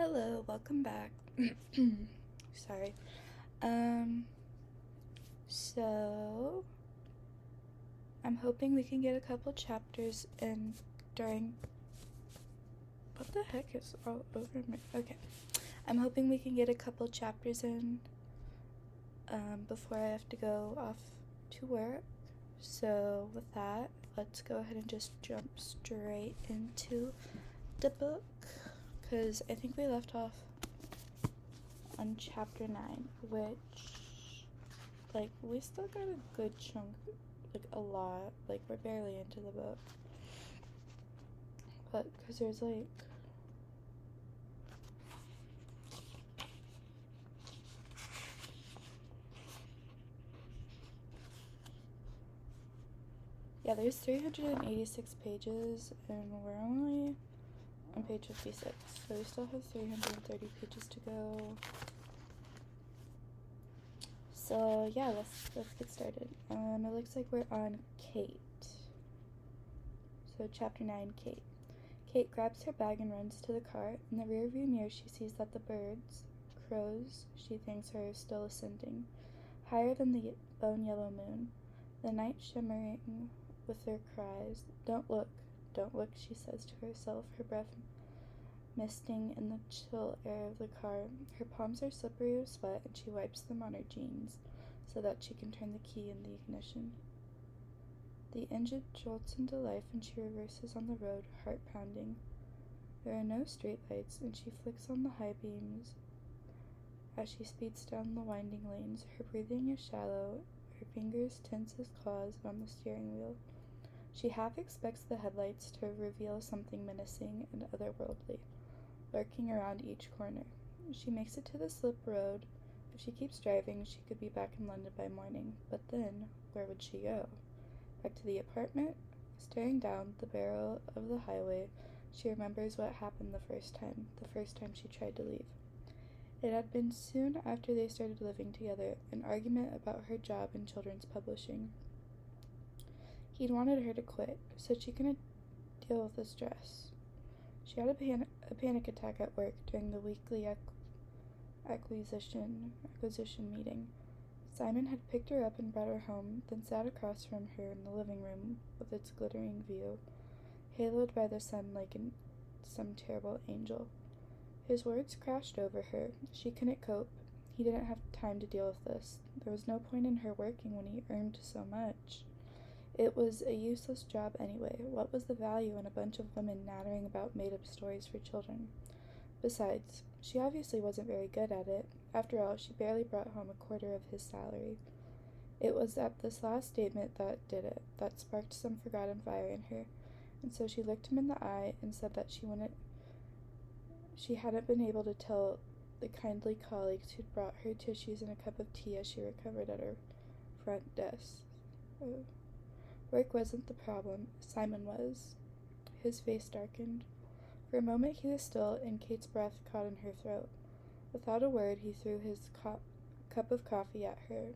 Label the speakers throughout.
Speaker 1: Hello, welcome back. Sorry. So I'm hoping we can get a couple chapters in during. What the heck is all over me? Okay. I'm hoping we can get a couple chapters in before I have to go off to work. So with that, let's go ahead and just jump straight into the book, because I think we left off on chapter 9, which, like, we still got a good chunk, like, a lot, like, we're barely into the book, but, because there's, like, yeah, there's 386 pages, and we're only on page 56, so we still have 330 pages to go. So yeah, let's get started. It looks like we're on Kate. So chapter 9, Kate. Kate grabs her bag and runs to the car. In the rearview mirror, she sees that the birds, crows, she thinks are still ascending, higher than the bone-yellow moon, the night shimmering with their cries. Don't look, she says to herself, her breath misting in the chill air of the car. Her palms are slippery with sweat, and she wipes them on her jeans so that she can turn the key in the ignition. The engine jolts into life, and she reverses on the road, heart pounding. There are no streetlights, and she flicks on the high beams as she speeds down the winding lanes. Her breathing is shallow, her fingers tense as claws on the steering wheel. She half expects the headlights to reveal something menacing and otherworldly, lurking around each corner. She makes it to the slip road. If she keeps driving, she could be back in London by morning. But then, where would she go? Back to the apartment? Staring down the barrel of the highway, she remembers what happened the first time she tried to leave. It had been soon after they started living together, an argument about her job in children's publishing. He'd wanted her to quit, so she couldn't deal with the stress. She had a panic attack at work during the weekly acquisition meeting. Simon had picked her up and brought her home, then sat across from her in the living room with its glittering view, haloed by the sun like some terrible angel. His words crashed over her. She couldn't cope. He didn't have time to deal with this. There was no point in her working when he earned so much. It was a useless job anyway. What was the value in a bunch of women nattering about made-up stories for children? Besides, she obviously wasn't very good at it. After all, she barely brought home a quarter of his salary. It was at this last statement that did it, that sparked some forgotten fire in her, and so she looked him in the eye and said that she hadn't been able to tell the kindly colleagues who'd brought her tissues and a cup of tea as she recovered at her front desk. Work wasn't the problem. Simon was. His face darkened. For a moment he was still, and Kate's breath caught in her throat. Without a word, he threw his cup of coffee at her.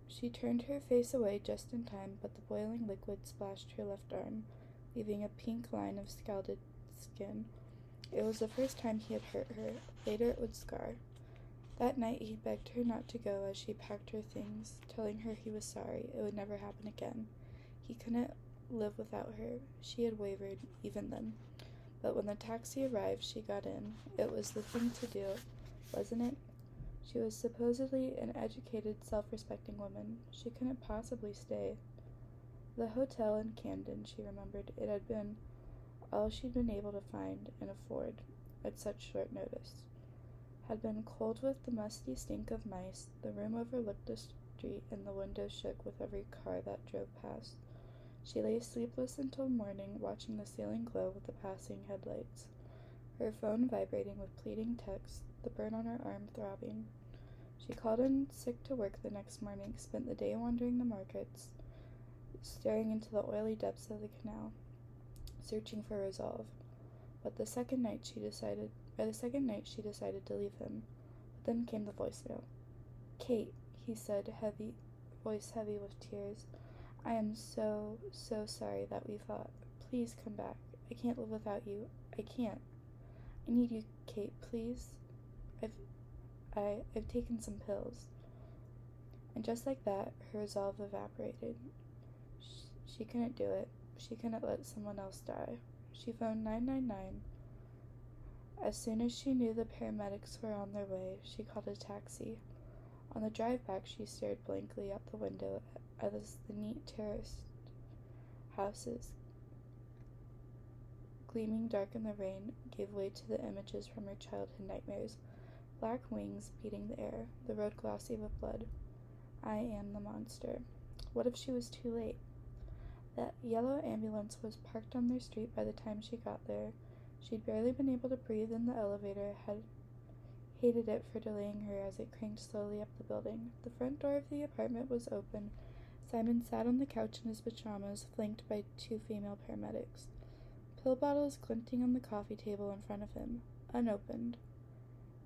Speaker 1: She turned her face away just in time, but the boiling liquid splashed her left arm, leaving a pink line of scalded skin. It was the first time he had hurt her. Later it would scar. That night he begged her not to go as she packed her things, telling her he was sorry. It would never happen again. He couldn't live without her. She had wavered, even then. But when the taxi arrived, she got in. It was the thing to do, wasn't it? She was supposedly an educated, self-respecting woman. She couldn't possibly stay. The hotel in Camden, she remembered. It had been all she'd been able to find and afford at such short notice. Had been cold with the musty stink of mice. The room overlooked the street, and the windows shook with every car that drove past. She lay sleepless until morning, watching the ceiling glow with the passing headlights, her phone vibrating with pleading texts, the burn on her arm throbbing. She called in sick to work the next morning, spent the day wandering the markets, staring into the oily depths of the canal, searching for resolve. By the second night she decided to leave him. But then came the voicemail. "Kate," he said, voice heavy with tears. "I am so sorry that we fought. Please come back. I can't live without you. I can't. I need you, Kate, please. I've taken some pills. And just like that, her resolve evaporated. She couldn't do it. She couldn't let someone else die. She phoned 999. As soon as she knew the paramedics were on their way, she called a taxi. On the drive back, she stared blankly out the window as the neat terraced houses, gleaming dark in the rain, gave way to the images from her childhood nightmares. Black wings beating the air, the road glossy with blood. I am the monster. What if she was too late? That yellow ambulance was parked on their street by the time she got there. She'd barely been able to breathe in the elevator, had hated it for delaying her as it cranked slowly up the building. The front door of the apartment was open. Simon sat on the couch in his pajamas, flanked by 2 female paramedics. Pill bottles glinting on the coffee table in front of him, unopened.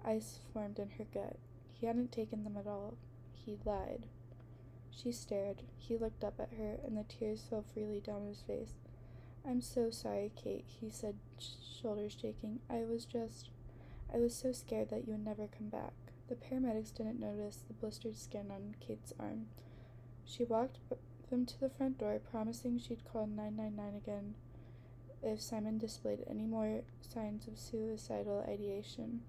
Speaker 1: Ice formed in her gut. He hadn't taken them at all. He'd lied. She stared. He looked up at her, and the tears fell freely down his face. I'm so sorry, Kate, he said, shoulders shaking. I was so scared that you would never come back. The paramedics didn't notice the blistered skin on Kate's arm. She walked them to the front door, promising she'd call 999 again if Simon displayed any more signs of suicidal ideation,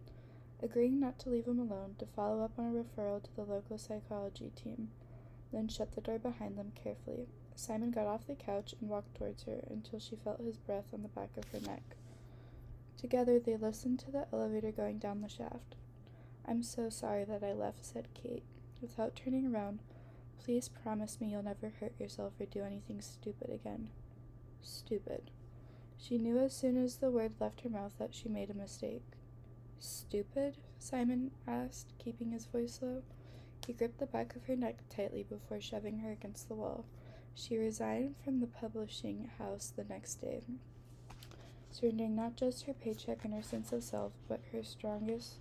Speaker 1: agreeing not to leave him alone, to follow up on a referral to the local psychology team, then shut the door behind them carefully. Simon got off the couch and walked towards her until she felt his breath on the back of her neck. Together they listened to the elevator going down the shaft. I'm so sorry that I left, said Kate. Without turning around, please promise me you'll never hurt yourself or do anything stupid again. Stupid. She knew as soon as the word left her mouth that she made a mistake. Stupid? Simon asked, keeping his voice low. He gripped the back of her neck tightly before shoving her against the wall. She resigned from the publishing house the next day, surrendering not just her paycheck and her sense of self, but her strongest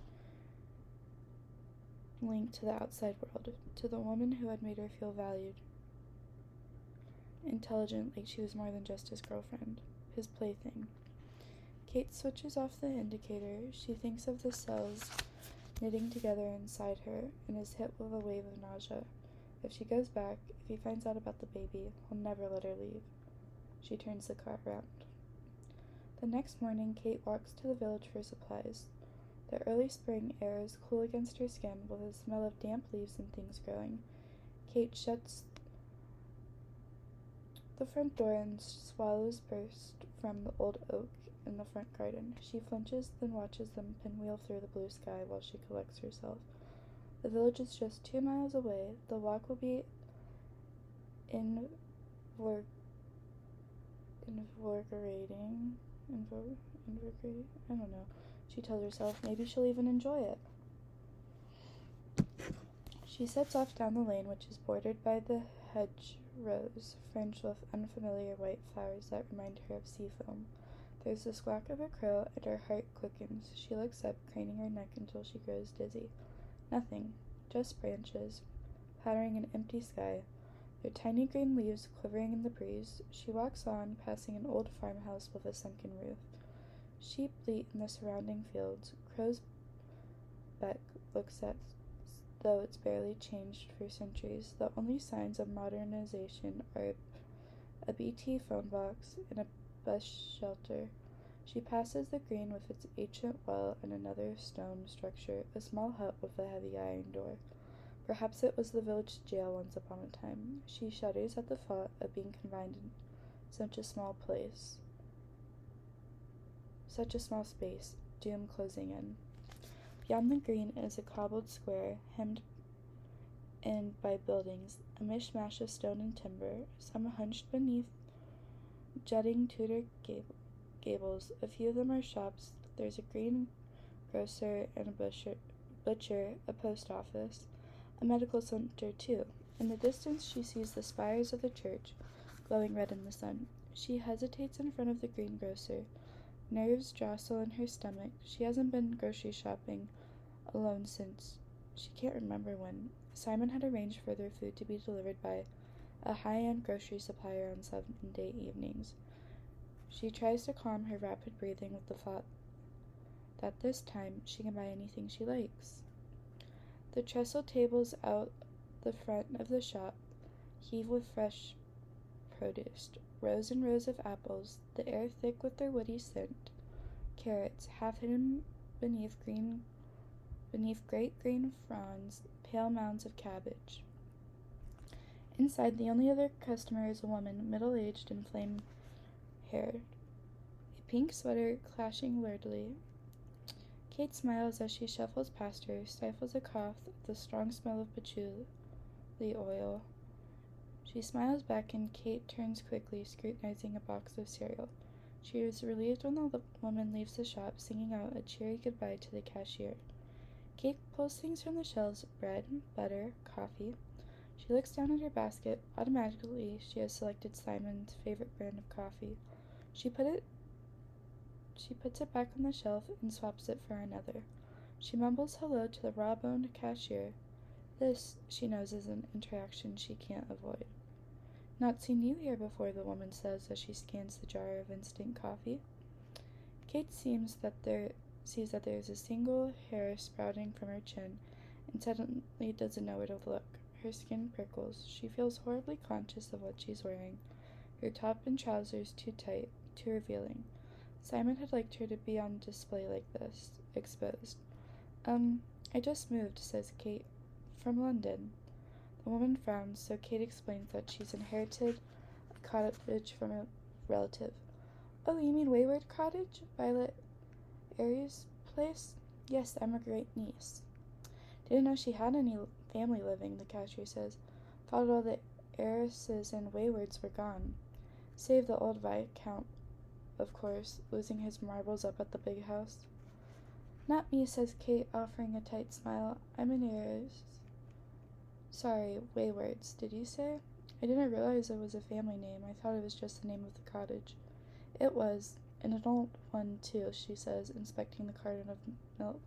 Speaker 1: link to the outside world, to the woman who had made her feel valued, intelligent, like she was more than just his girlfriend, his plaything. Kate switches off the indicator. She thinks of the cells knitting together inside her and is hit with a wave of nausea. If she goes back, if he finds out about the baby, he'll never let her leave. She turns the car around. The next morning, Kate walks to the village for supplies. The early spring air is cool against her skin, with a smell of damp leaves and things growing. Kate shuts the front door and swallows burst from the old oak in the front garden. She flinches, then watches them pinwheel through the blue sky while she collects herself. The village is just 2 miles away. The walk will be invigorating. I don't know. She tells herself maybe she'll even enjoy it. She sets off down the lane, which is bordered by the hedgerows, fringed with unfamiliar white flowers that remind her of sea foam. There's the squawk of a crow, and her heart quickens. She looks up, craning her neck until she grows dizzy. Nothing, just branches, pattering an empty sky, their tiny green leaves quivering in the breeze. She walks on, passing an old farmhouse with a sunken roof. Sheep bleat in the surrounding fields. Crow's beck looks as though it's barely changed for centuries. The only signs of modernization are a BT phone box and a bus shelter. She passes the green with its ancient well and another stone structure, a small hut with a heavy iron door. Perhaps it was the village jail once upon a time. She shudders at the thought of being confined in such a small place, such a small space, doom closing in. Beyond the green is a cobbled square, hemmed in by buildings, a mishmash of stone and timber, some hunched beneath jutting Tudor gables. A few of them are shops. There's a greengrocer and a butcher, a post office, a medical center too. In the distance she sees the spires of the church, glowing red in the sun. She hesitates in front of the greengrocer. Nerves jostle in her stomach. She hasn't been grocery shopping alone since she can't remember when. Simon had arranged for their food to be delivered by a high-end grocery supplier on Sunday evenings. She tries to calm her rapid breathing with the thought that this time she can buy anything she likes. The trestle tables out the front of the shop heave with fresh produce, rows and rows of apples, the air thick with their woody scent, carrots, half hidden beneath great green fronds, pale mounds of cabbage. Inside, the only other customer is a woman, middle-aged and flame-haired, a pink sweater clashing lordly. Kate smiles as she shuffles past her, stifles a cough at the strong smell of patchouli oil. She smiles back, and Kate turns quickly, scrutinizing a box of cereal. She is relieved when the woman leaves the shop, singing out a cheery goodbye to the cashier. Kate pulls things from the shelves: bread, butter, coffee. She looks down at her basket. Automatically, she has selected Simon's favorite brand of coffee. She puts it back on the shelf and swaps it for another. She mumbles hello to the raw-boned cashier. This, she knows, is an interaction she can't avoid. Not seen you here before, the woman says as she scans the jar of instant coffee. Kate sees that there is a single hair sprouting from her chin and suddenly doesn't know where to look. Her skin prickles. She feels horribly conscious of what she's wearing. Her top and trousers too tight, too revealing. Simon had liked her to be on display like this, exposed. I just moved, says Kate. From London. The woman frowns, so Kate explains that she's inherited a cottage from a relative. Oh, you mean Weyward Cottage? Violet Aries' place? Yes, I'm a great niece. Didn't know she had any family living, the cashier says. Thought all the heiresses and Weywards were gone. Save the old Viscount, of course, losing his marbles up at the big house. Not me, says Kate, offering a tight smile. I'm an heiress. Sorry, Weywards, did you say? I didn't realize it was a family name. I thought it was just the name of the cottage. It was, and an old one, too, she says, inspecting the carton of milk.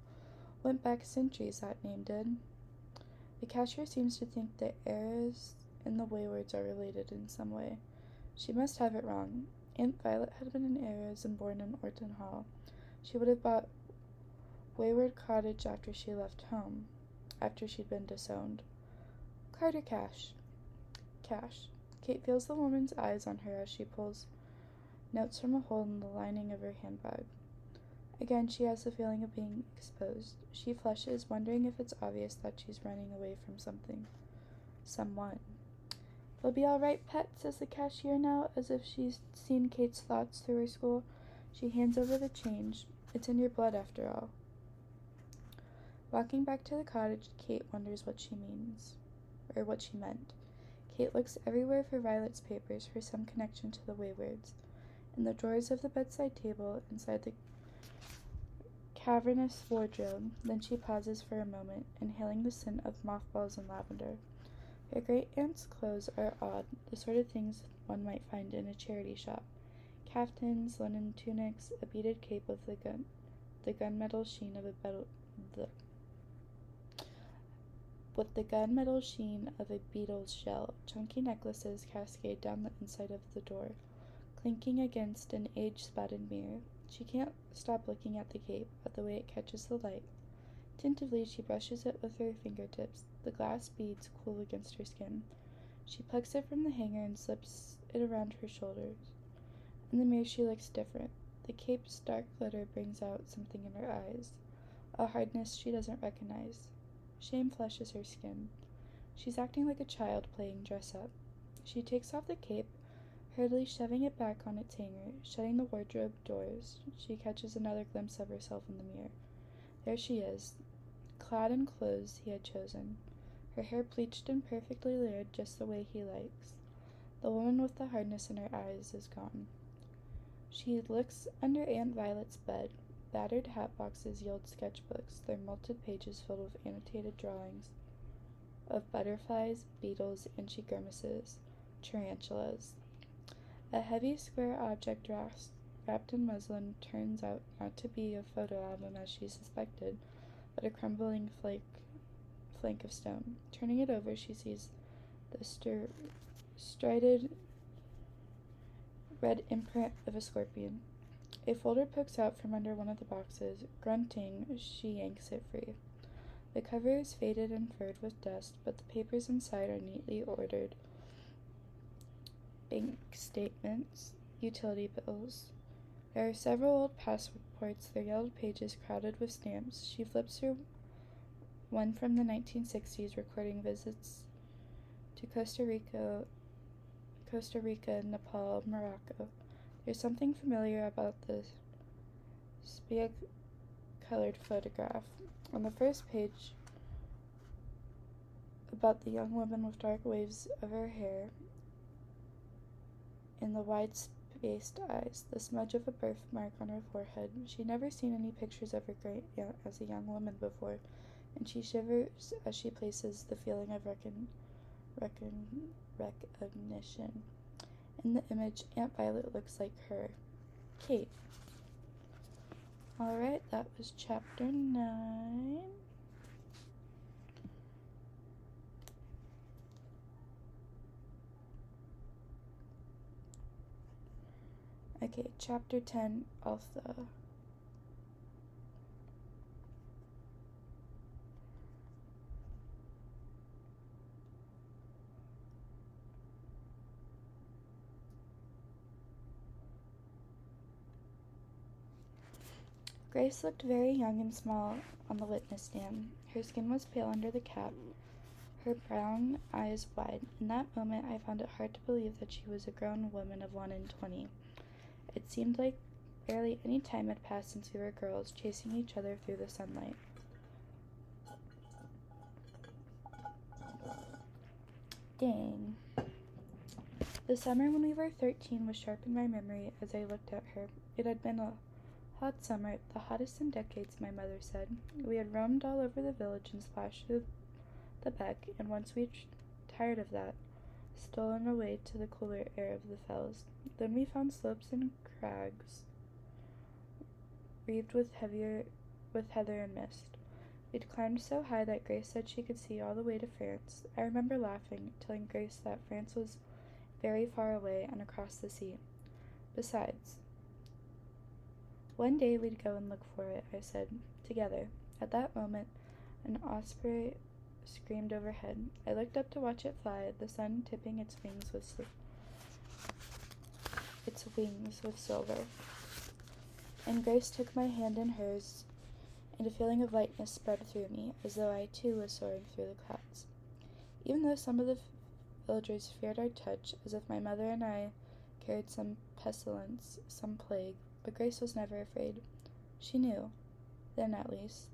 Speaker 1: Went back centuries, that name did. The cashier seems to think the heiress and the Weywards are related in some way. She must have it wrong. Aunt Violet had been an heiress and born in Orton Hall. She would have bought Weyward Cottage after she left home, after she'd been disowned. Card or cash? Cash. Kate feels the woman's eyes on her as she pulls notes from a hole in the lining of her handbag. Again, she has the feeling of being exposed. She flushes, wondering if it's obvious that she's running away from something. Someone. They'll be all right, pet, says the cashier now, as if she's seen Kate's thoughts through her school. She hands over the change. It's in your blood, after all. Walking back to the cottage, Kate wonders what she means. Or what she meant. Kate looks everywhere for Violet's papers, for some connection to the Weywards. In the drawers of the bedside table, inside the cavernous wardrobe. Then she pauses for a moment, inhaling the scent of mothballs and lavender. Her great-aunt's clothes are odd, the sort of things one might find in a charity shop. Caftans, linen tunics, a beaded cape of the gunmetal sheen of a beetle's shell. Chunky necklaces cascade down the inside of the door, clinking against an age-spotted mirror. She can't stop looking at the cape, at the way it catches the light. Tentatively, she brushes it with her fingertips. The glass beads cool against her skin. She plucks it from the hanger and slips it around her shoulders. In the mirror, she looks different. The cape's dark glitter brings out something in her eyes, a hardness she doesn't recognize. Shame flushes her skin. She's acting like a child playing dress-up. She takes off the cape, hurriedly shoving it back on its hanger, shutting the wardrobe doors. She catches another glimpse of herself in the mirror. There she is, clad in clothes he had chosen, her hair bleached and perfectly layered just the way he likes. The woman with the hardness in her eyes is gone. She looks under Aunt Violet's bed. Battered hat boxes yield sketchbooks, their molted pages filled with annotated drawings of butterflies, beetles, and she grimaces, tarantulas. A heavy square object wrapped in muslin turns out not to be a photo album as she suspected, but a crumbling flank of stone. Turning it over, she sees the strided red imprint of a scorpion. A folder pokes out from under one of the boxes. Grunting, she yanks it free. The cover is faded and furred with dust, but the papers inside are neatly ordered. Bank statements, utility bills. There are several old passports, their yellowed pages crowded with stamps. She flips through one from the 1960s recording visits to Costa Rica, Nepal, Morocco. There's something familiar about the spiag-colored photograph. On the first page, about the young woman with dark waves of her hair in the wide-spaced eyes, the smudge of a birthmark on her forehead. She'd never seen any pictures of her as a young woman before, and she shivers as she places the feeling of recognition. In the image, Aunt Violet looks like her. Kate. Alright, that was chapter 9. Okay, chapter 10, Alpha. Grace looked very young and small on the witness stand. Her skin was pale under the cap, her brown eyes wide. In that moment, I found it hard to believe that she was a grown woman of 21. It seemed like barely any time had passed since we were girls, chasing each other through the sunlight. Dang. The summer when we were 13 was sharp in my memory as I looked at her. It had been a hot summer, the hottest in decades, my mother said. We had roamed all over the village and splashed through the beck, and once we'd tired of that, stolen away to the cooler air of the fells. Then we found slopes and crags, wreathed with heather and mist. We'd climbed so high that Grace said she could see all the way to France. I remember laughing, telling Grace that France was very far away and across the sea. Besides, one day we'd go and look for it, I said, together. At that moment, an osprey screamed overhead. I looked up to watch it fly, the sun tipping its wings with silver. And Grace took my hand in hers, and a feeling of lightness spread through me, as though I too was soaring through the clouds. Even though some of the villagers feared our touch, as if my mother and I carried some pestilence, some plague, but Grace was never afraid. She knew, then at least,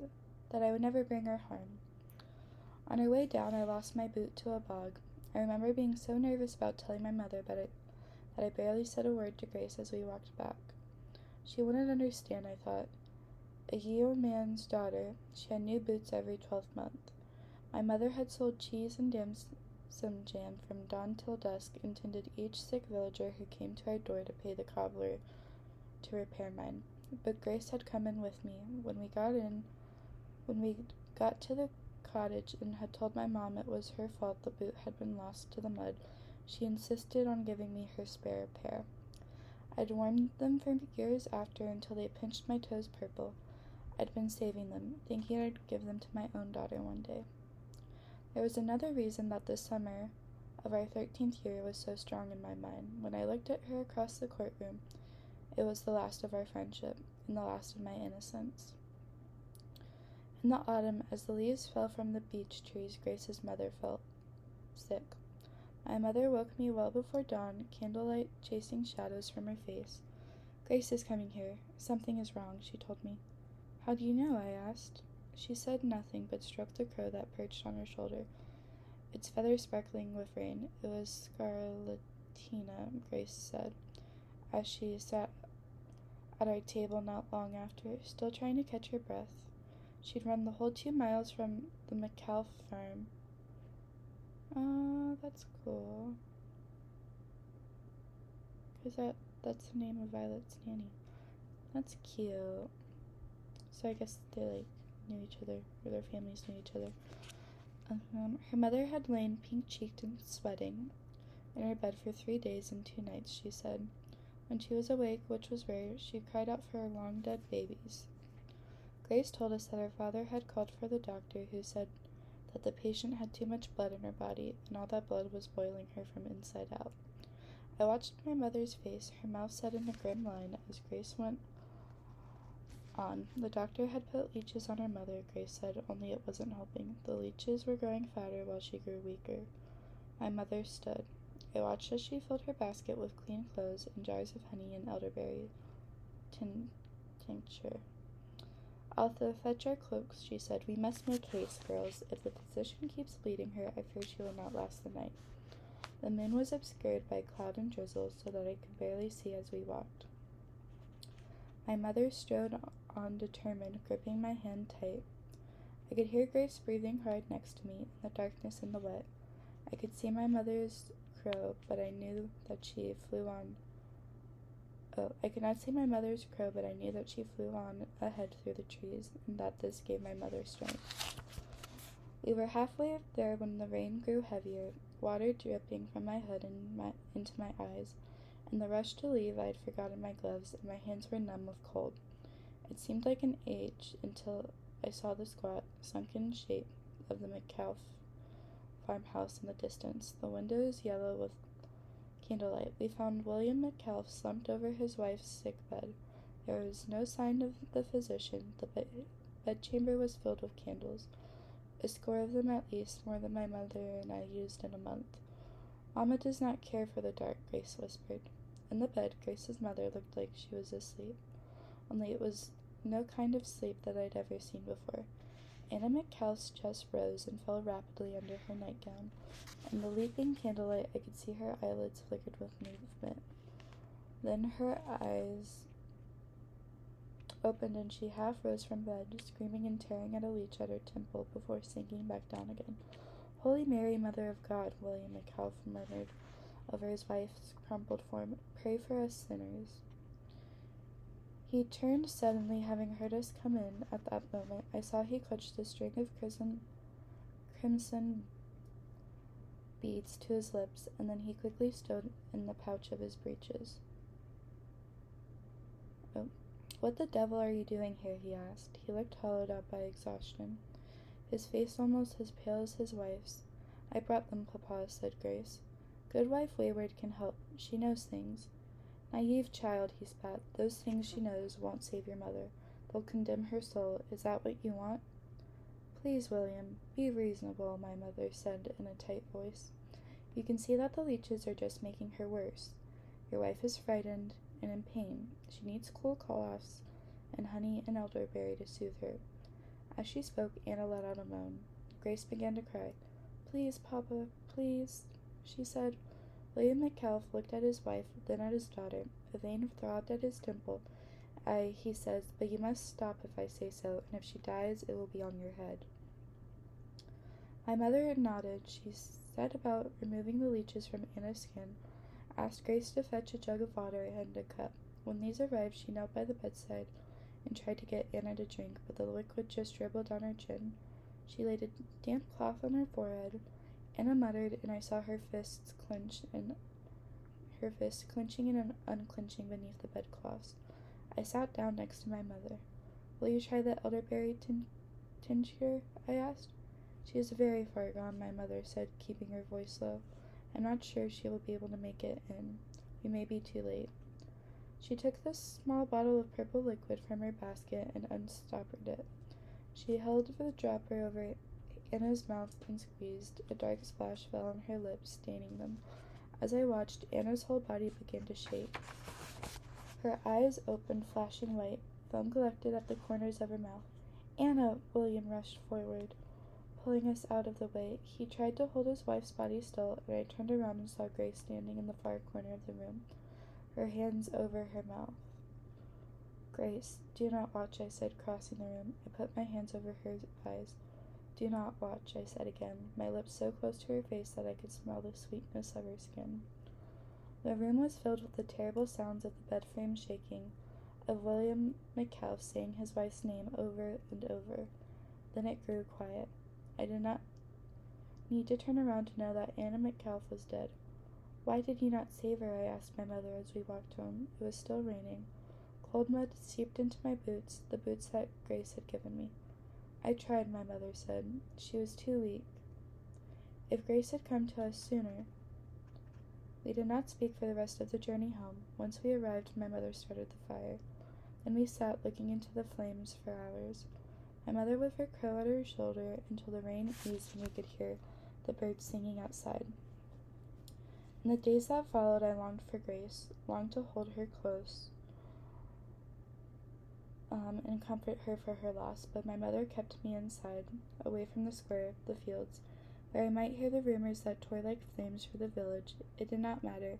Speaker 1: that I would never bring her harm. On our way down, I lost my boot to a bog. I remember being so nervous about telling my mother that I barely said a word to Grace as we walked back. She wouldn't understand, I thought. A yeoman's daughter, she had new boots every 12th month. My mother had sold cheese and damson jam from dawn till dusk, and tended each sick villager who came to our door to pay the cobbler to repair mine. But Grace had come in with me. When we got to the cottage and had told my mom it was her fault the boot had been lost to the mud, she insisted on giving me her spare pair. I'd worn them for years after until they pinched my toes purple. I'd been saving them, thinking I'd give them to my own daughter one day. There was another reason that the summer of our 13th year was so strong in my mind. When I looked at her across the courtroom, it was the last of our friendship, and the last of my innocence. In the autumn, as the leaves fell from the beech trees, Grace's mother felt sick. My mother woke me well before dawn, candlelight chasing shadows from her face. Grace is coming here. Something is wrong, she told me. How do you know? I asked. She said nothing, but stroked the crow that perched on her shoulder, its feathers sparkling with rain. It was Scarlatina, Grace said, as she sat at our table not long after, still trying to catch her breath. She'd run the whole 2 miles from the McCall farm. Oh, that's cool. 'Cause that's the name of Violet's nanny. That's cute. So I guess they, knew each other, or their families knew each other. Her mother had lain pink-cheeked and sweating in her bed for 3 days and 2 nights, she said. When she was awake, which was rare, she cried out for her long-dead babies. Grace told us that her father had called for the doctor, who said that the patient had too much blood in her body, and all that blood was boiling her from inside out. I watched my mother's face, her mouth set in a grim line, as Grace went on. The doctor had put leeches on her mother, Grace said, only it wasn't helping. The leeches were growing fatter while she grew weaker. My mother stood. I watched as she filled her basket with clean clothes and jars of honey and elderberry tincture. "I'll fetch our cloaks," she said. "We must make haste, girls. If the physician keeps bleeding her, I fear she will not last the night." The moon was obscured by cloud and drizzle, so that I could barely see as we walked. My mother strode on determined, gripping my hand tight. I could hear Grace breathing hard next to me, in the darkness and the wet. I could see my mother's crow, but I knew that she flew on. I could not see my mother's crow, but I knew that she flew on ahead through the trees, and that this gave my mother strength. We were halfway up there when the rain grew heavier, water dripping from my hood and into my eyes. In the rush to leave, I had forgotten my gloves, and my hands were numb with cold. It seemed like an age until I saw the squat, sunken shape of the McAuliffe farmhouse in the distance. The windows yellow with candlelight. We found William McAuliffe slumped over his wife's sick bed. There was no sign of the physician. The bedchamber was filled with candles, a score of them at least, more than my mother and I used in a month. "Mama does not care for the dark," Grace whispered. In the bed, Grace's mother looked like she was asleep, only it was no kind of sleep that I'd ever seen before. Anna McAuliffe's chest rose and fell rapidly under her nightgown. In the leaping candlelight, I could see her eyelids flickered with movement. Then her eyes opened and she half rose from bed, screaming and tearing at a leech at her temple before sinking back down again. "Holy Mary, Mother of God," William McAuliffe murmured over his wife's crumpled form, "pray for us sinners." He turned suddenly, having heard us come in. At that moment, I saw he clutched a string of crimson beads to his lips, and then he quickly stowed in the pouch of his breeches. "Oh, what the devil are you doing here?" he asked. He looked hollowed out by exhaustion, his face almost as pale as his wife's. "I brought them, Papa," said Grace. "Goodwife Weyward can help. She knows things." "Naive child," he spat. "Those things she knows won't save your mother. They'll condemn her soul. Is that what you want?" "Please, William, be reasonable," my mother said in a tight voice. "You can see that the leeches are just making her worse. Your wife is frightened and in pain. She needs cool cloths and honey and elderberry to soothe her." As she spoke, Anna let out a moan. Grace began to cry. "Please, Papa, please," she said. William McAuliffe looked at his wife, then at his daughter. A vein throbbed at his temple. He says, "but you must stop if I say so, and if she dies, it will be on your head." My mother nodded. She set about removing the leeches from Anna's skin, asked Grace to fetch a jug of water and a cup. When these arrived, she knelt by the bedside and tried to get Anna to drink, but the liquid just dribbled down her chin. She laid a damp cloth on her forehead. Anna muttered, and I saw her fists clenching and unclenching beneath the bedclothes. I sat down next to my mother. "Will you try the elderberry tincture?" I asked. "She is very far gone," my mother said, keeping her voice low. "I'm not sure she will be able to make it in. We may be too late." She took the small bottle of purple liquid from her basket and unstoppered it. She held the dropper over Anna's mouth and squeezed. A dark splash fell on her lips, staining them. As I watched, Anna's whole body began to shake. Her eyes opened, flashing white. Foam collected at the corners of her mouth. "Anna!" William rushed forward, pulling us out of the way. He tried to hold his wife's body still, and I turned around and saw Grace standing in the far corner of the room, her hands over her mouth. "Grace, do not watch," I said, crossing the room. I put my hands over her eyes. "Do not watch," I said again, my lips so close to her face that I could smell the sweetness of her skin. The room was filled with the terrible sounds of the bed frame shaking, of William McAuliffe saying his wife's name over and over. Then it grew quiet. I did not need to turn around to know that Anna McAuliffe was dead. "Why did you not save her?" I asked my mother as we walked home. It was still raining. Cold mud seeped into my boots, the boots that Grace had given me. "I tried," my mother said. "She was too weak. If Grace had come to us sooner—" We did not speak for the rest of the journey home. Once we arrived, my mother started the fire. Then we sat looking into the flames for hours. My mother with her crow at her shoulder until the rain eased and we could hear the birds singing outside. In the days that followed, I longed for Grace, longed to hold her close, and comfort her for her loss, but my mother kept me inside, away from the square, the fields, where I might hear the rumors that tore like flames through the village. It did not matter.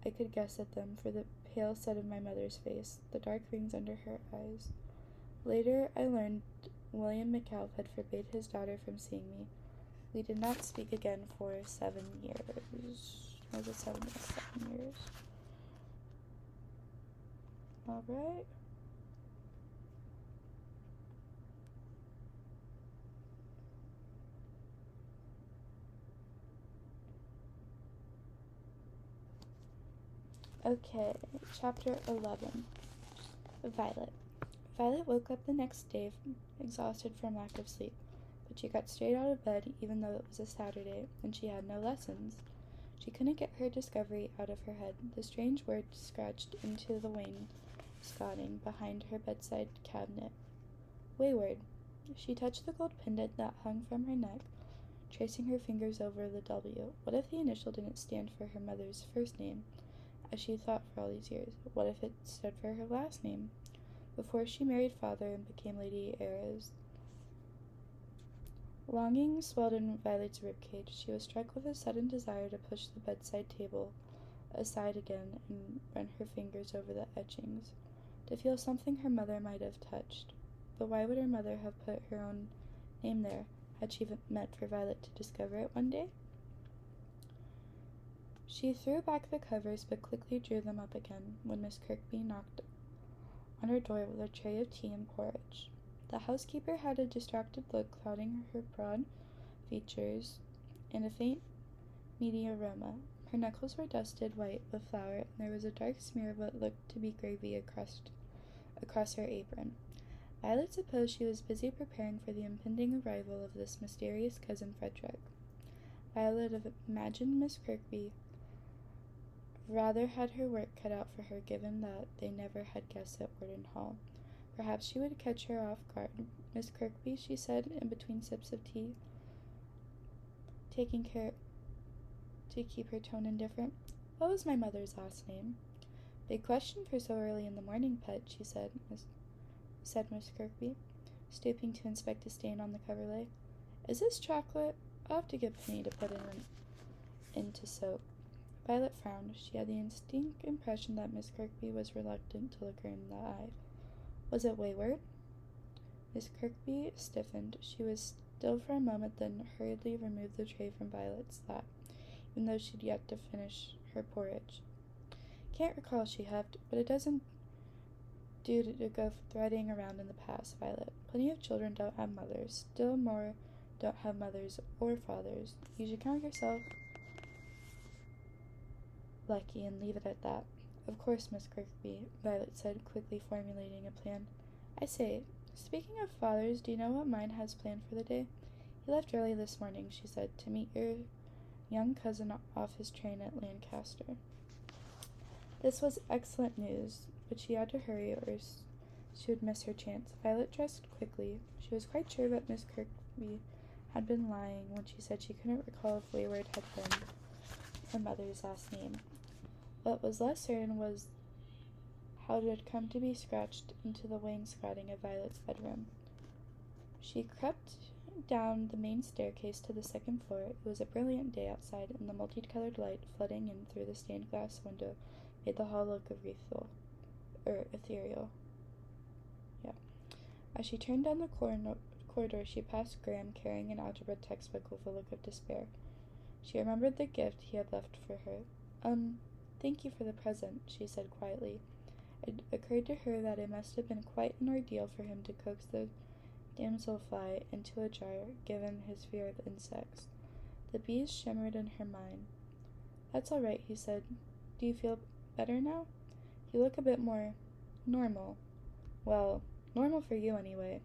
Speaker 1: I could guess at them, for the pale set of my mother's face, the dark rings under her eyes. Later, I learned William McAuliffe had forbade his daughter from seeing me. We did not speak again for 7 years. Was it 7 years? 7 years. Alright. Okay, chapter 11. Violet. Violet woke up the next day exhausted from lack of sleep, but she got straight out of bed even though it was a Saturday and she had no lessons. She couldn't get her discovery out of her head. The strange word scratched into the wainscoting behind her bedside cabinet. Weyward. She touched the gold pendant that hung from her neck, tracing her fingers over the W. What if the initial didn't stand for her mother's first name, as she thought for all these years? What if it stood for her last name? Before she married father and became Lady Ayres. Longing swelled in Violet's ribcage. She was struck with a sudden desire to push the bedside table aside again and run her fingers over the etchings, to feel something her mother might have touched. But why would her mother have put her own name there? Had she meant for Violet to discover it one day? She threw back the covers but quickly drew them up again when Miss Kirkby knocked on her door with a tray of tea and porridge. The housekeeper had a distracted look clouding her broad features and a faint, meaty aroma. Her knuckles were dusted white with flour, and there was a dark smear of what looked to be gravy across her apron. Violet supposed she was busy preparing for the impending arrival of this mysterious cousin Frederick. Violet imagined Miss Kirkby rather had her work cut out for her, given that they never had guests at Warden Hall. Perhaps she would catch her off guard. "Miss Kirkby," she said, in between sips of tea, taking care to keep her tone indifferent. "What was my mother's last name?" "Big question for so early in the morning, pet," said Miss Kirkby, stooping to inspect a stain on the coverlay. "Is this chocolate? I'll have to get Penny to put it into soak." Violet frowned. She had the distinct impression that Miss Kirkby was reluctant to look her in the eye. "Was it Weyward?" Miss Kirkby stiffened. She was still for a moment, then hurriedly removed the tray from Violet's lap, even though she'd yet to finish her porridge. "Can't recall," she huffed, "but it doesn't do to go threading around in the past, Violet. Plenty of children don't have mothers. Still more don't have mothers or fathers. You should count yourself lucky and leave it at that." "Of course, Miss Kirkby," Violet said, quickly formulating a plan. "I say, speaking of fathers, do you know what mine has planned for the day? He left early this morning," she said, "to meet your young cousin off his train at Lancaster." This was excellent news, but she had to hurry or she would miss her chance. Violet dressed quickly. She was quite sure that Miss Kirkby had been lying when she said she couldn't recall if Weyward had been her mother's last name. What was less certain was how it had come to be scratched into the wainscoting of Violet's bedroom. She crept down the main staircase to the second floor. It was a brilliant day outside, and the multicolored light flooding in through the stained glass window made the hall look ethereal. As she turned down the corridor, she passed Graham carrying an algebra textbook with a look of despair. She remembered the gift he had left for her. Thank you for the present," she said quietly. It occurred to her that it must have been quite an ordeal for him to coax the damselfly into a jar, given his fear of insects. The bees shimmered in her mind. That's all right, he said. Do you feel better now? You look a bit more normal. Well, normal for you anyway.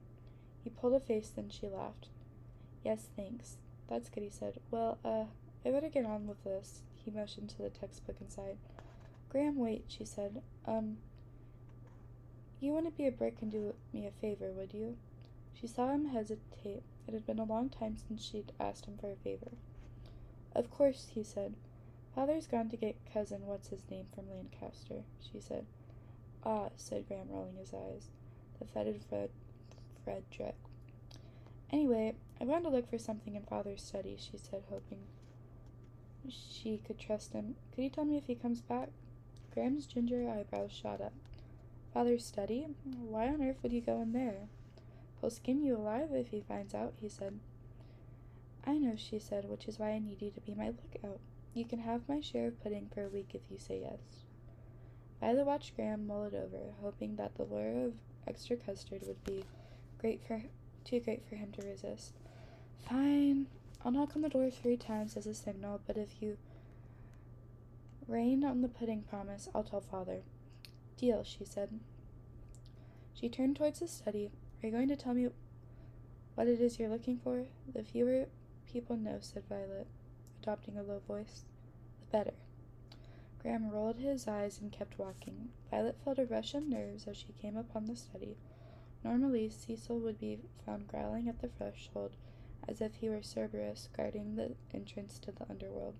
Speaker 1: He pulled a face, then she laughed. Yes, thanks. That's good, he said. Well, I better get on with this. He motioned to the textbook inside. Graham, wait, she said. You wouldn't be a brick and do me a favor, would you? She saw him hesitate. It had been a long time since she'd asked him for a favor. Of course, he said. Father's gone to get cousin what's-his-name from Lancaster, she said. Ah, said Graham, rolling his eyes. The fetid Frederick. Anyway, I'm going to look for something in Father's study, she said, hoping she could trust him. Could you tell me if he comes back? Graham's ginger eyebrows shot up. Father's study? Why on earth would you go in there? He'll skin you alive if he finds out, he said. I know, she said, which is why I need you to be my lookout. You can have my share of pudding for a week if you say yes. Violet watched Graham mull it over, hoping that the lure of extra custard would be too great for him to resist. Fine. I'll knock on the door 3 times as a signal, but if you rain on the pudding promise, I'll tell Father. Deal, she said. She turned towards the study. Are you going to tell me what it is you're looking for? The fewer people know, said Violet, adopting a low voice, the better. Graham rolled his eyes and kept walking. Violet felt a rush of nerves as she came upon the study. Normally, Cecil would be found growling at the threshold as if he were Cerberus guarding the entrance to the underworld.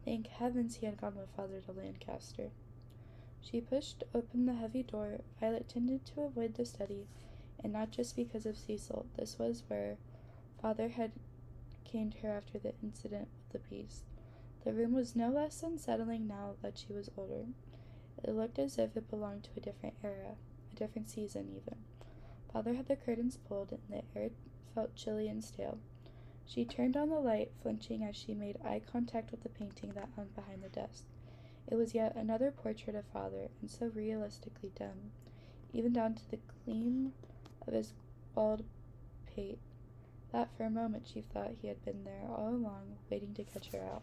Speaker 1: Thank heavens he had gone with Father to Lancaster. She pushed open the heavy door. Violet tended to avoid the study, and not just because of Cecil. This was where Father had caned her after the incident with the beast. The room was no less unsettling now that she was older. It looked as if it belonged to a different era, a different season even. Father had the curtains pulled, and the air felt chilly and stale. She turned on the light, flinching as she made eye contact with the painting that hung behind the desk. It was yet another portrait of Father, and so realistically done, even down to the gleam of his bald pate, that for a moment she thought he had been there all along, waiting to catch her out.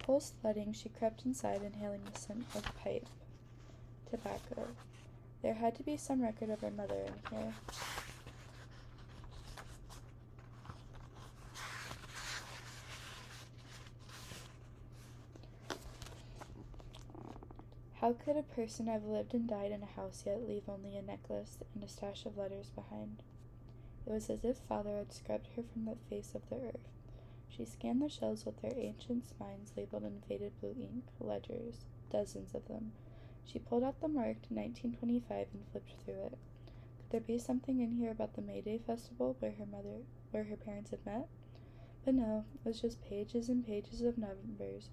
Speaker 1: Pulse flooding, she crept inside, inhaling the scent of pipe tobacco. There had to be some record of her mother in here. How could a person have lived and died in a house yet leave only a necklace and a stash of letters behind? It was as if Father had scrubbed her from the face of the earth. She scanned the shelves with their ancient spines labeled in faded blue ink, ledgers, dozens of them. She pulled out the marked 1925 and flipped through it. Could there be something in here about the May Day festival where her parents had met? But no, it was just pages and pages of numbers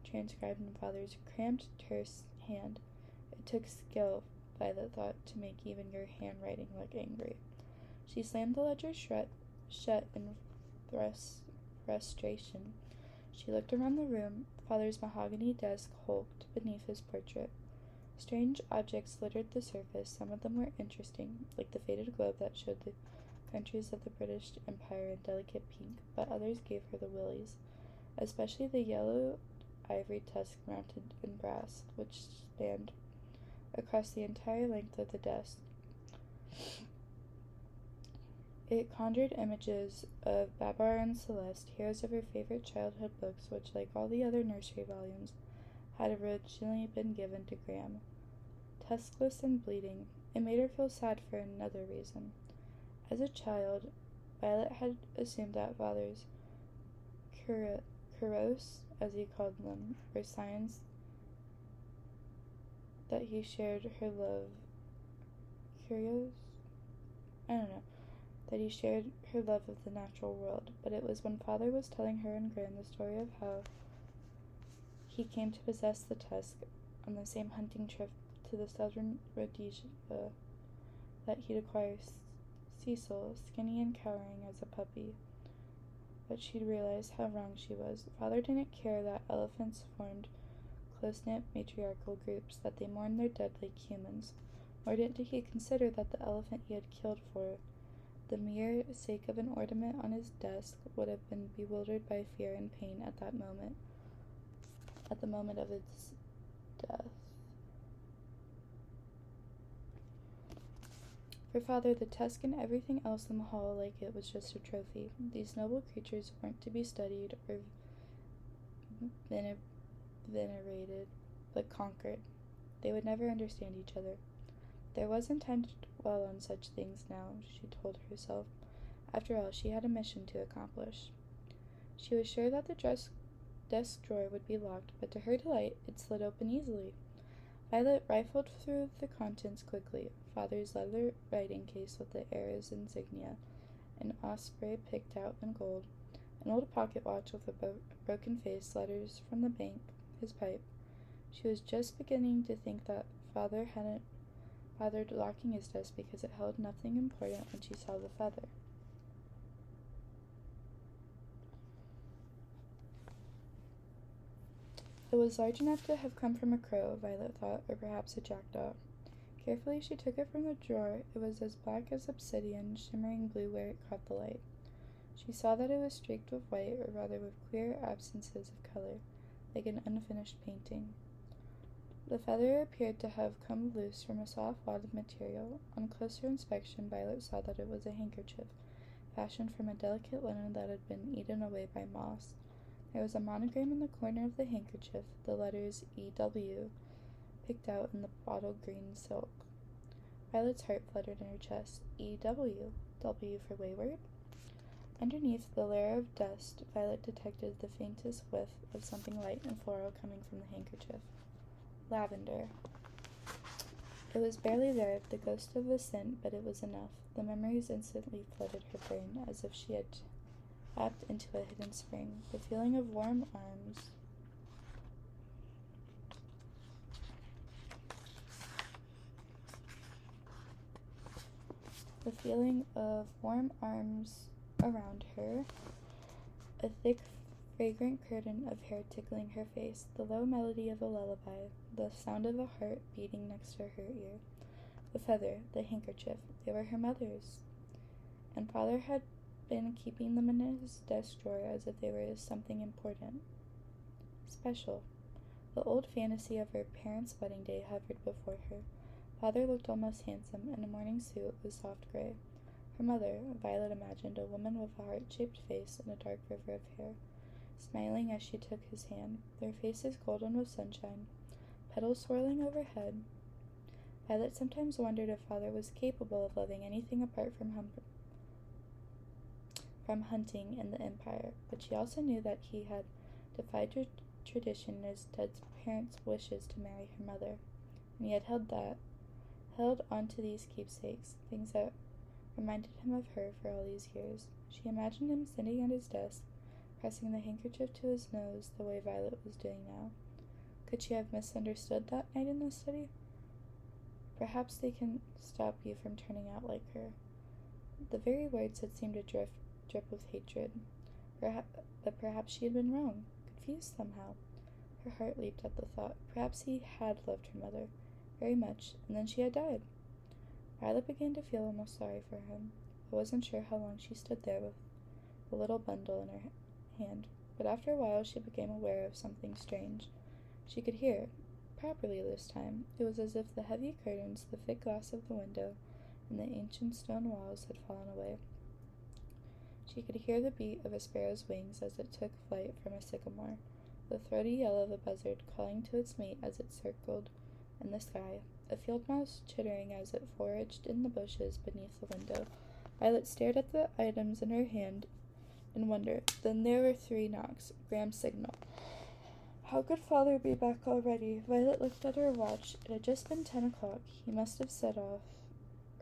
Speaker 1: transcribed in Father's cramped, terse hand. It took skill, Violet thought, to make even your handwriting look angry. She slammed the ledger shut in frustration. She looked around the room. Father's mahogany desk hulked beneath his portrait. Strange objects littered the surface. Some of them were interesting, like the faded globe that showed the countries of the British Empire in delicate pink, but others gave her the willies, especially the yellow ivory tusk mounted in brass, which spanned across the entire length of the desk. It conjured images of Babar and Celeste, heroes of her favorite childhood books, which, like all the other nursery volumes, had originally been given to Graham. Tuskless and bleeding, it made her feel sad for another reason. As a child, Violet had assumed that Father's kuros, as he called them, were signs that he shared her love. Curios? I don't know. That he shared her love of the natural world, but it was when Father was telling her and Graham the story of how he came to possess the tusk on the same hunting trip to the southern Rhodesia that he'd acquire Cecil, skinny and cowering as a puppy. But she'd realized how wrong she was. Father didn't care that elephants formed close-knit matriarchal groups, that they mourned their dead like humans, nor did he consider that the elephant he had killed for the mere sake of an ornament on his desk would have been bewildered by fear and pain at that moment. at the moment of its death. For father, the tusk and everything else in the hall like it was just a trophy. These noble creatures weren't to be studied or venerated, but conquered. They would never understand each other. There wasn't time to dwell on such things now, she told herself. After all, she had a mission to accomplish. She was sure that the desk drawer would be locked, but to her delight, it slid open easily. Violet rifled through the contents quickly. Father's leather writing case with the heir's insignia, an osprey picked out in gold, an old pocket watch with a broken face, letters from the bank, his pipe. She was just beginning to think that father hadn't bothered locking his desk because it held nothing important when she saw the feather. It was large enough to have come from a crow, Violet thought, or perhaps a jackdaw. Carefully she took it from the drawer. It was as black as obsidian, shimmering blue where it caught the light. She saw that it was streaked with white, or rather with queer absences of color, like an unfinished painting. The feather appeared to have come loose from a soft wad of material. On closer inspection, Violet saw that it was a handkerchief, fashioned from a delicate linen that had been eaten away by moss. There was a monogram in the corner of the handkerchief, the letters E.W., picked out in the bottle green silk. Violet's heart fluttered in her chest. E.W. W for Weyward? Underneath the layer of dust, Violet detected the faintest whiff of something light and floral coming from the handkerchief. Lavender. It was barely there, the ghost of a scent, but it was enough. The memories instantly flooded her brain, as if she had tapped into a hidden spring. The feeling of warm arms around her, a thick, fragrant curtain of hair tickling her face, the low melody of a lullaby, the sound of a heart beating next to her ear. The feather, the handkerchief, they were her mother's. And father had been keeping them in his desk drawer as if they were something important. Special. The old fantasy of her parents' wedding day hovered before her. Father looked almost handsome in a morning suit with soft gray. Her mother, Violet imagined, a woman with a heart-shaped face and a dark river of hair, smiling as she took his hand, their faces golden with sunshine, petals swirling overhead. Violet sometimes wondered if father was capable of loving anything apart from hunting in the Empire, but she also knew that he had defied tradition as Ted's parents' wishes to marry her mother, and he had held on to these keepsakes, things that reminded him of her for all these years. She imagined him sitting at his desk, pressing the handkerchief to his nose the way Violet was doing now. Could she have misunderstood that night in the study? Perhaps they can stop you from turning out like her. The very words had seemed to drip with hatred. But perhaps she had been wrong, confused somehow. Her heart leaped at the thought. Perhaps he had loved her mother very much, and then she had died. Violet began to feel almost sorry for him. I wasn't sure how long she stood there with the little bundle in her hand, but after a while she became aware of something strange. She could hear, properly this time. It was as if the heavy curtains, the thick glass of the window, and the ancient stone walls had fallen away. She could hear the beat of a sparrow's wings as it took flight from a sycamore, the throaty yell of a buzzard calling to its mate as it circled in the sky, a field mouse chittering as it foraged in the bushes beneath the window. Violet stared at the items in her hand in wonder. Then there were 3 knocks. Graham's signal. How could father be back already? Violet looked at her watch. It had just been 10 o'clock. He must have set off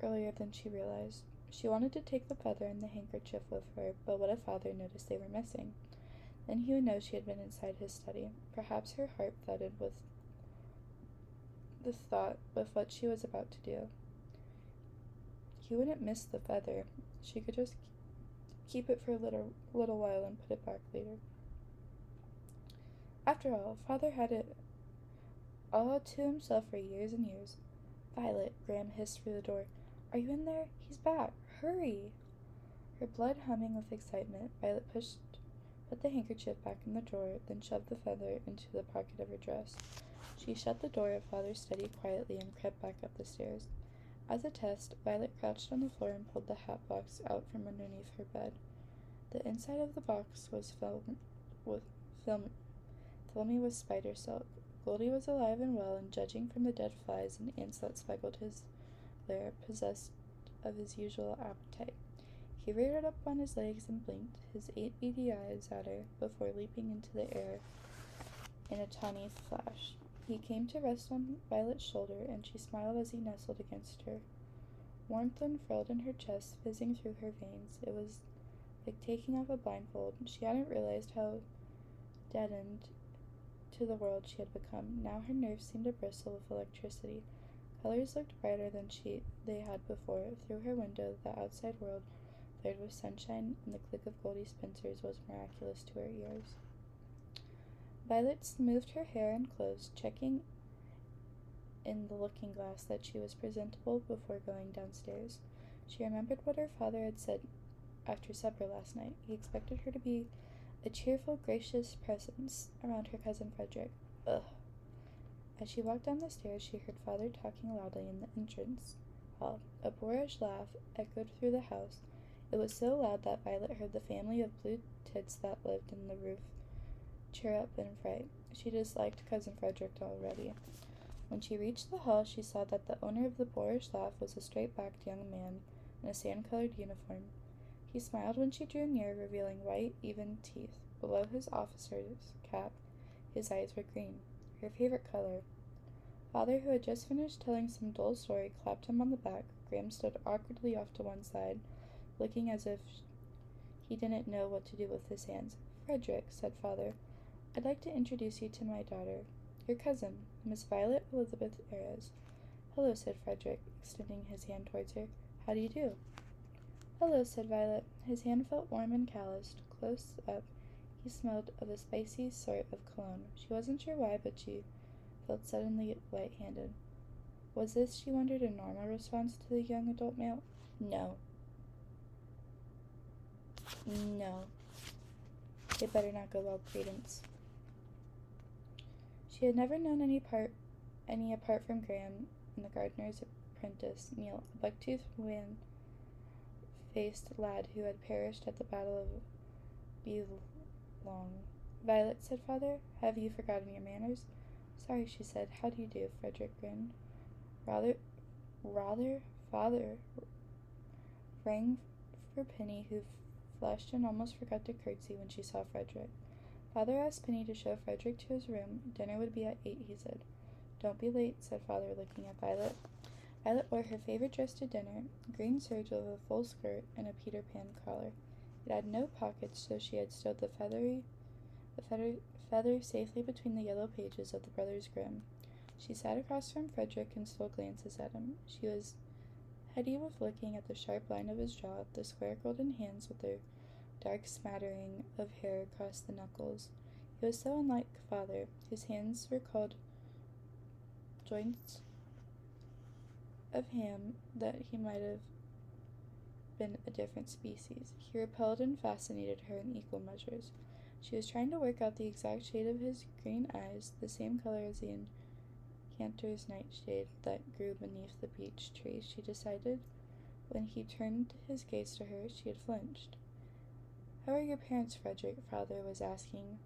Speaker 1: earlier than she realized. She wanted to take the feather and the handkerchief with her, but what if father noticed they were missing? Then he would know she had been inside his study. Perhaps her heart thudded with the thought of what she was about to do. He wouldn't miss the feather. She could just keep it for a little while and put it back later. After all, father had it all to himself for years and years. Violet, Graham hissed through the door. Are you in there? He's back. Hurry! Her blood humming with excitement, Violet pushed put the handkerchief back in the drawer, then shoved the feather into the pocket of her dress. She shut the door of Father's study quietly and crept back up the stairs. As a test, Violet crouched on the floor and pulled the hat box out from underneath her bed. The inside of the box was filmy with spider silk. Goldie was alive and well, and judging from the dead flies and ants that speckled his lair, possessed of his usual appetite. He reared up on his legs and blinked his 8 beady eyes at her before leaping into the air in a tawny flash. He came to rest on Violet's shoulder, and she smiled as he nestled against her. Warmth unfurled in her chest, fizzing through her veins. It was like taking off a blindfold. She hadn't realized how deadened to the world she had become. Now her nerves seemed to bristle with electricity. Colors looked brighter than they had before. Through her window, the outside world flared with sunshine, and the click of Goldie's pincers was miraculous to her ears. Violet smoothed her hair and clothes, checking in the looking-glass that she was presentable before going downstairs. She remembered what her father had said after supper last night. He expected her to be a cheerful, gracious presence around her cousin Frederick. Ugh. As she walked down the stairs, she heard Father talking loudly in the entrance hall. A boorish laugh echoed through the house. It was so loud that Violet heard the family of blue tits that lived in the roof cheer up in fright. She disliked Cousin Frederick already. When she reached the hall, she saw that the owner of the boorish laugh was a straight-backed young man in a sand-colored uniform. He smiled when she drew near, revealing white, even teeth. Below his officer's cap, his eyes were green, her favorite color. Father, who had just finished telling some dull story, clapped him on the back. Graham stood awkwardly off to one side, looking as if he didn't know what to do with his hands. "Frederick," said Father, "I'd like to introduce you to my daughter, your cousin, Miss Violet Elizabeth Ayres." "Hello," said Frederick, extending his hand towards her. "How do you do?" "Hello," said Violet. His hand felt warm and calloused. Close up, he smelled of a spicy sort of cologne. She wasn't sure why, but she felt suddenly light-handed. Was this, she wondered, a normal response to the young adult male? No. It better not go well, Credence. She had never known any apart from Graham and the gardener's apprentice, Emile, a buck-toothed, wan-faced lad who had perished at the Battle of Belong. "Violet," said Father, "have you forgotten your manners?" "Sorry," she said. "How do you do?" Frederick grinned. Father rang for Penny, who flushed and almost forgot to curtsy when she saw Frederick. Father asked Penny to show Frederick to his room. Dinner would be at 8, he said. "Don't be late," said Father, looking at Violet. Violet wore her favorite dress to dinner, green serge with a full skirt and a Peter Pan collar. It had no pockets, so she had stowed the feather safely between the yellow pages of the Brothers Grimm. She sat across from Frederick and stole glances at him. She was heady with looking at the sharp line of his jaw, the square golden hands with their dark smattering of hair across the knuckles. He was so unlike Father. His hands recalled joints of ham that he might have been a different species. He repelled and fascinated her in equal measures. She was trying to work out the exact shade of his green eyes, the same color as the enchanter's nightshade that grew beneath the beech tree. She decided when he turned his gaze to her, she had flinched. "How are your parents, Frederick?" Father was asking.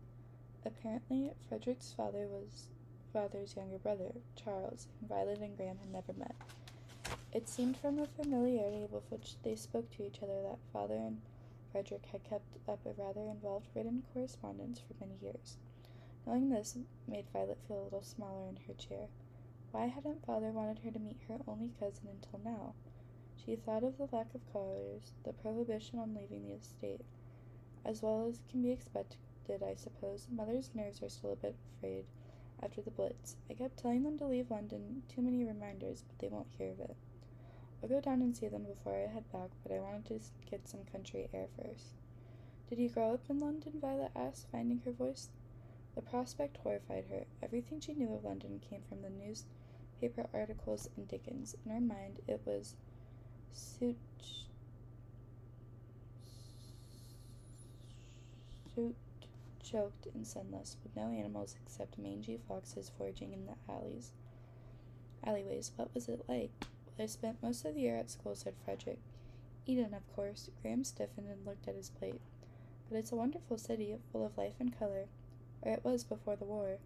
Speaker 1: Apparently, Frederick's father was Father's younger brother, Charles, and Violet and Graham had never met. It seemed from the familiarity with which they spoke to each other that Father and Frederick had kept up a rather involved written correspondence for many years. Knowing this made Violet feel a little smaller in her chair. Why hadn't Father wanted her to meet her only cousin until now? She thought of the lack of callers, the prohibition on leaving the estate. As well as can be expected, I suppose. Mother's nerves are still a bit frayed after the Blitz. I kept telling them to leave London, too many reminders, but they won't hear of it. I'll go down and see them before I head back, but I wanted to get some country air first. "Did you grow up in London?" Violet asked, finding her voice. The prospect horrified her. Everything she knew of London came from the newspaper articles and Dickens. In her mind, it was choked and sunless, with no animals except mangy foxes foraging in the alleyways. What was it like? Well, I spent most of the year at school, said Frederick. Eden, of course. Graham stiffened and looked at his plate. But it's a wonderful city, full of life and color. Or it was before the war.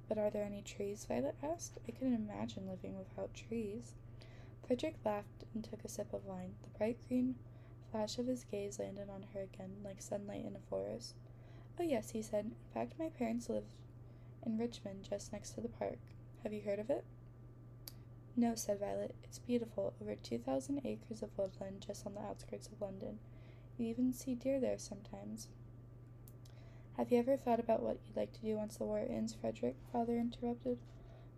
Speaker 1: But are there any trees? Violet asked. I couldn't imagine living without trees. Frederick laughed and took a sip of wine. The bright green flash of his gaze landed on her again, like sunlight in a forest. Oh yes, he said. In fact, my parents live in Richmond, just next to the park. Have you heard of it? No, said Violet. It's beautiful, over 2,000 acres of woodland just on the outskirts of London. You even see deer there sometimes. Have you ever thought about what you'd like to do once the war ends, Frederick? Father interrupted.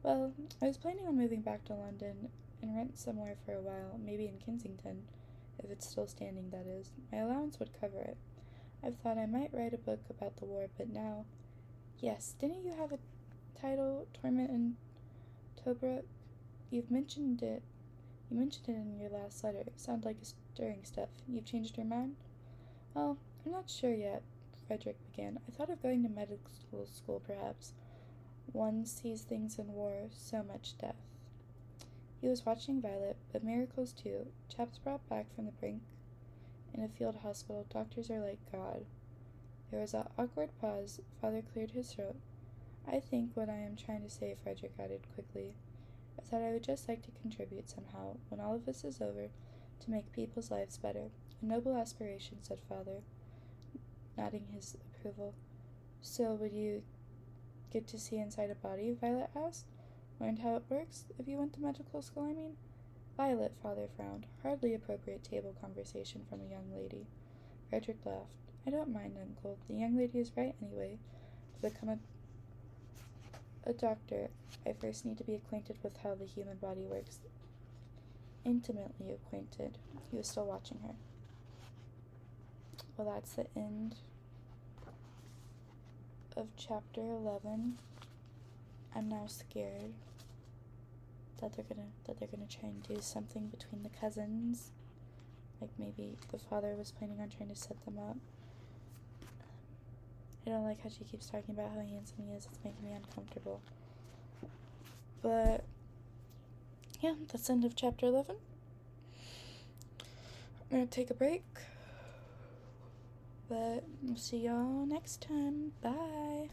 Speaker 1: Well, I was planning on moving back to London and rent somewhere for a while, maybe in Kensington, if it's still standing, that is. My allowance would cover it. I've thought I might write a book about the war, but now... Yes, didn't you have a title, Torment in Tobruk? You mentioned it in your last letter. It sounded like stirring stuff. You've changed your mind? Well, I'm not sure yet, Frederick began. I thought of going to medical school, perhaps. One sees things in war, so much death. He was watching Violet, but miracles too. Chaps brought back from the brink in a field hospital. Doctors are like God. There was an awkward pause. Father cleared his throat. I think what I am trying to say, Frederick added quickly, is that I would just like to contribute somehow, when all of this is over, to make people's lives better. A noble aspiration, said Father, nodding his approval. So would you get to see inside a body? Violet asked. Learned how it works? If you went to medical school, I mean? Violet, Father frowned. Hardly appropriate table conversation from a young lady. Frederick laughed. I don't mind, Uncle. The young lady is right anyway. To become a doctor, I first need to be acquainted with how the human body works. Intimately acquainted. He was still watching her. Well, that's the end of chapter 11. I'm now scared that they're gonna try and do something between the cousins. Like maybe the father was planning on trying to set them up. I don't like how she keeps talking about how handsome he is. It's making me uncomfortable. But yeah, that's the end of chapter 11. I'm gonna take a break. But we'll see y'all next time. Bye.